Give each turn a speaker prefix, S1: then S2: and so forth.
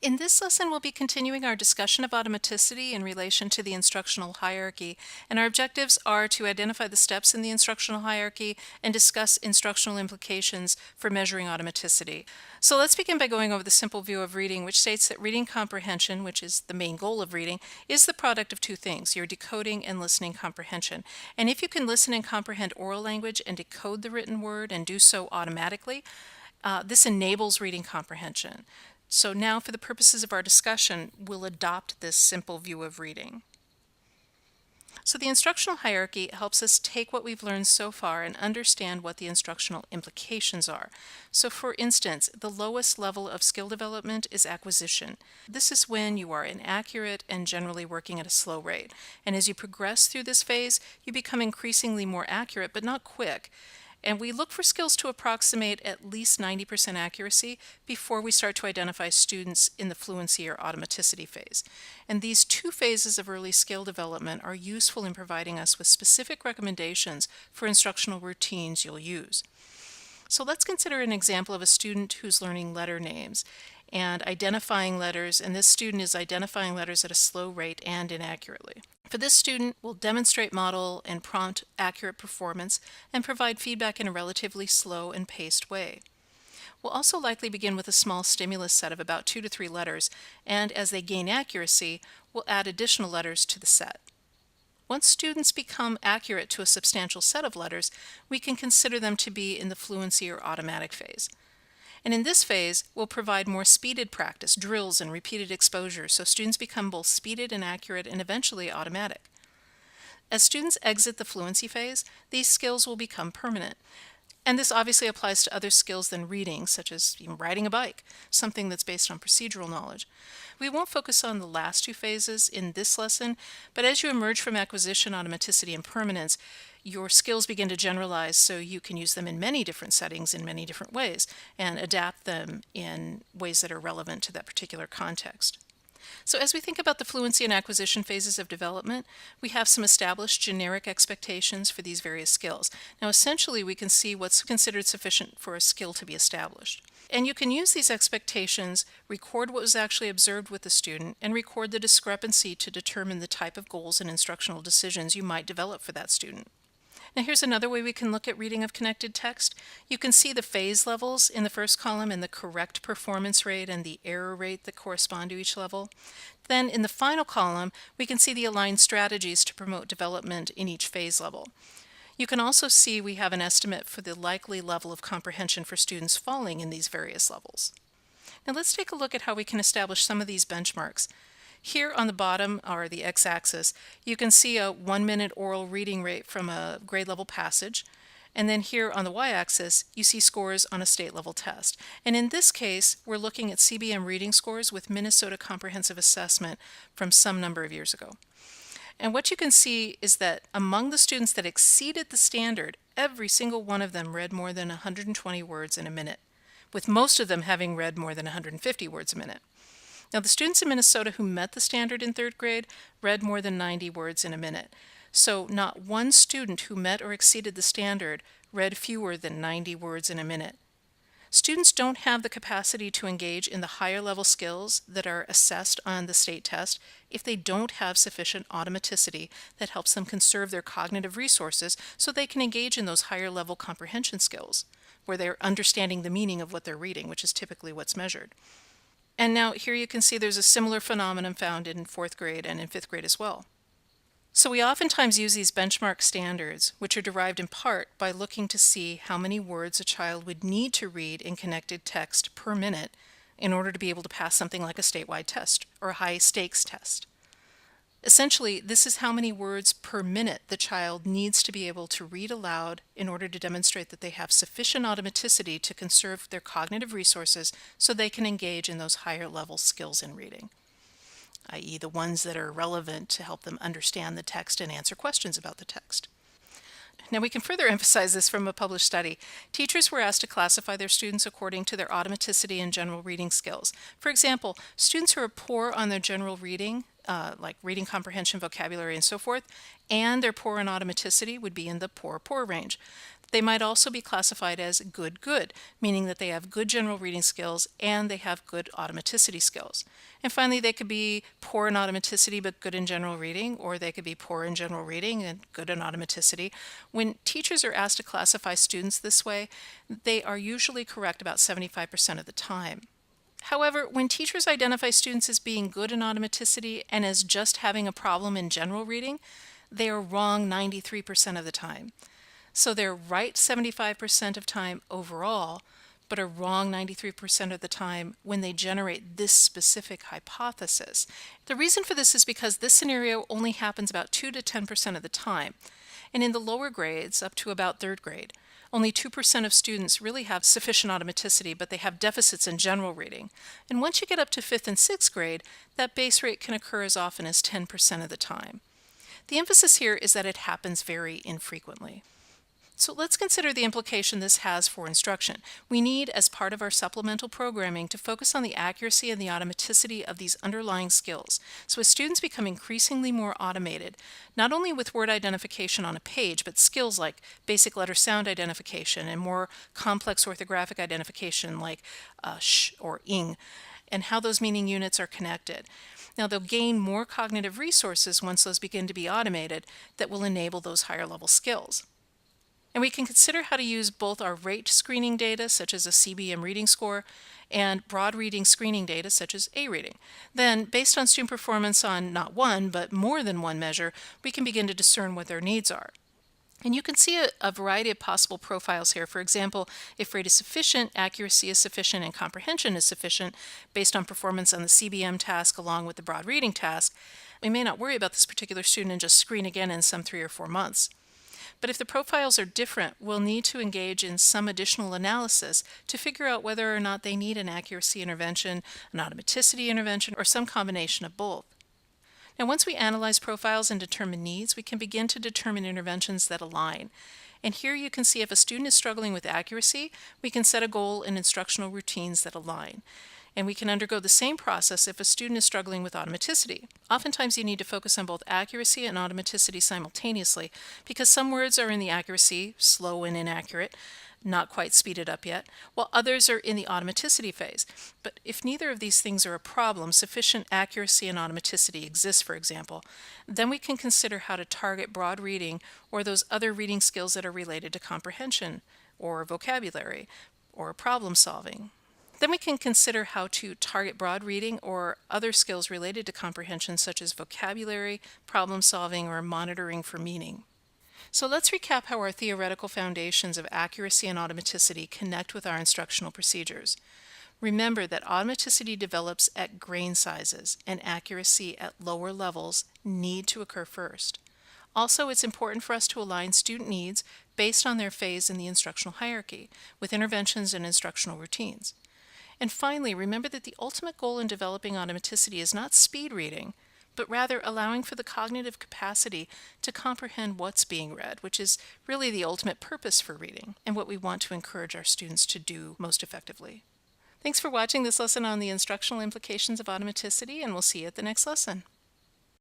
S1: In this lesson, we'll be continuing our discussion of automaticity in relation to the instructional hierarchy, and our objectives are to identify the steps in the instructional hierarchy and discuss instructional implications for measuring automaticity. So let's begin by going over the simple view of reading, which states that reading comprehension, which is the main goal of reading, is the product of two things, your decoding and listening comprehension. And if you can listen and comprehend oral language and decode the written word and do so automatically, this enables reading comprehension. So now, for the purposes of our discussion, we'll adopt this simple view of reading. So the instructional hierarchy helps us take what we've learned so far and understand what the instructional implications are. So for instance, the lowest level of skill development is acquisition. This is when you are inaccurate and generally working at a slow rate. And as you progress through this phase, you become increasingly more accurate, but not quick. And we look for skills to approximate at least 90% accuracy before we start to identify students in the fluency or automaticity phase. And these two phases of early skill development are useful in providing us with specific recommendations for instructional routines you'll use. So let's consider an example of a student who's learning letter names and identifying letters, and this student is identifying letters at a slow rate and inaccurately. For this student, we'll demonstrate, model, and prompt accurate performance and provide feedback in a relatively slow and paced way. We'll also likely begin with a small stimulus set of about 2 to 3 letters, and as they gain accuracy, we'll add additional letters to the set. Once students become accurate to a substantial set of letters, we can consider them to be in the fluency or automatic phase. And in this phase, we'll provide more speeded practice, drills, and repeated exposure so students become both speeded and accurate and eventually automatic. As students exit the fluency phase, these skills will become permanent. And this obviously applies to other skills than reading, such as even riding a bike, something that's based on procedural knowledge. We won't focus on the last two phases in this lesson, but as you emerge from acquisition, automaticity, and permanence, your skills begin to generalize so you can use them in many different settings in many different ways and adapt them in ways that are relevant to that particular context. So as we think about the fluency and acquisition phases of development, we have some established generic expectations for these various skills. Now essentially we can see what's considered sufficient for a skill to be established. And you can use these expectations, record what was actually observed with the student, and record the discrepancy to determine the type of goals and instructional decisions you might develop for that student. Now here's another way we can look at reading of connected text. You can see the phase levels in the first column and the correct performance rate and the error rate that correspond to each level. Then in the final column, we can see the aligned strategies to promote development in each phase level. You can also see we have an estimate for the likely level of comprehension for students falling in these various levels. Now let's take a look at how we can establish some of these benchmarks. Here on the bottom are the x-axis. You can see a 1-minute oral reading rate from a grade level passage. And then here on the y-axis, you see scores on a state level test. And in this case, we're looking at CBM reading scores with Minnesota Comprehensive Assessment from some number of years ago. And what you can see is that among the students that exceeded the standard, every single one of them read more than 120 words in a minute, with most of them having read more than 150 words a minute. Now, the students in Minnesota who met the standard in 3rd grade read more than 90 words in a minute. So not one student who met or exceeded the standard read fewer than 90 words in a minute. Students don't have the capacity to engage in the higher level skills that are assessed on the state test if they don't have sufficient automaticity that helps them conserve their cognitive resources so they can engage in those higher level comprehension skills, where they're understanding the meaning of what they're reading, which is typically what's measured. And now here you can see there's a similar phenomenon found in 4th grade and in 5th grade as well. So we oftentimes use these benchmark standards, which are derived in part by looking to see how many words a child would need to read in connected text per minute in order to be able to pass something like a statewide test or a high stakes test. Essentially, this is how many words per minute the child needs to be able to read aloud in order to demonstrate that they have sufficient automaticity to conserve their cognitive resources so they can engage in those higher level skills in reading, i.e. the ones that are relevant to help them understand the text and answer questions about the text. Now we can further emphasize this from a published study. Teachers were asked to classify their students according to their automaticity and general reading skills. For example, students who are poor on their general reading, like reading comprehension, vocabulary, and so forth, and they're poor in automaticity would be in the poor range. They might also be classified as good, meaning that they have good general reading skills and they have good automaticity skills. And finally, they could be poor in automaticity but good in general reading, or they could be poor in general reading and good in automaticity. When teachers are asked to classify students this way, they are usually correct about 75% of the time. However, when teachers identify students as being good in automaticity and as just having a problem in general reading, they are wrong 93% of the time. So they're right 75% of time overall, but are wrong 93% of the time when they generate this specific hypothesis. The reason for this is because this scenario only happens about 2 to 10% of the time. And in the lower grades, up to about third grade, only 2% of students really have sufficient automaticity, but they have deficits in general reading. And once you get up to 5th and 6th grade, that base rate can occur as often as 10% of the time. The emphasis here is that it happens very infrequently. So let's consider the implication this has for instruction. We need, as part of our supplemental programming, to focus on the accuracy and the automaticity of these underlying skills. So as students become increasingly more automated, not only with word identification on a page, but skills like basic letter sound identification and more complex orthographic identification like sh or ing, and how those meaning units are connected. Now they'll gain more cognitive resources once those begin to be automated that will enable those higher level skills. And we can consider how to use both our rate screening data, such as a CBM reading score, and broad reading screening data, such as A reading. Then, based on student performance on not one, but more than one measure, we can begin to discern what their needs are. And you can see a variety of possible profiles here. For example, if rate is sufficient, accuracy is sufficient, and comprehension is sufficient based on performance on the CBM task along with the broad reading task, we may not worry about this particular student and just screen again in some 3 or 4 months. But if the profiles are different, we'll need to engage in some additional analysis to figure out whether or not they need an accuracy intervention, an automaticity intervention, or some combination of both. Now, once we analyze profiles and determine needs, we can begin to determine interventions that align. And here you can see if a student is struggling with accuracy, we can set a goal in instructional routines that align. And we can undergo the same process if a student is struggling with automaticity. Oftentimes you need to focus on both accuracy and automaticity simultaneously because some words are in the accuracy, slow and inaccurate, not quite speeded up yet, while others are in the automaticity phase. But if neither of these things are a problem, sufficient accuracy and automaticity exists, for example, then we can consider how to target broad reading or those other reading skills that are related to comprehension or vocabulary or problem solving. Then we can consider how to target broad reading or other skills related to comprehension such as vocabulary, problem solving, or monitoring for meaning. So let's recap how our theoretical foundations of accuracy and automaticity connect with our instructional procedures. Remember that automaticity develops at grain sizes and accuracy at lower levels need to occur first. Also, it's important for us to align student needs based on their phase in the instructional hierarchy with interventions and instructional routines. And finally, remember that the ultimate goal in developing automaticity is not speed reading, but rather allowing for the cognitive capacity to comprehend what's being read, which is really the ultimate purpose for reading and what we want to encourage our students to do most effectively. Thanks for watching this lesson on the instructional implications of automaticity, and we'll see you at the next lesson.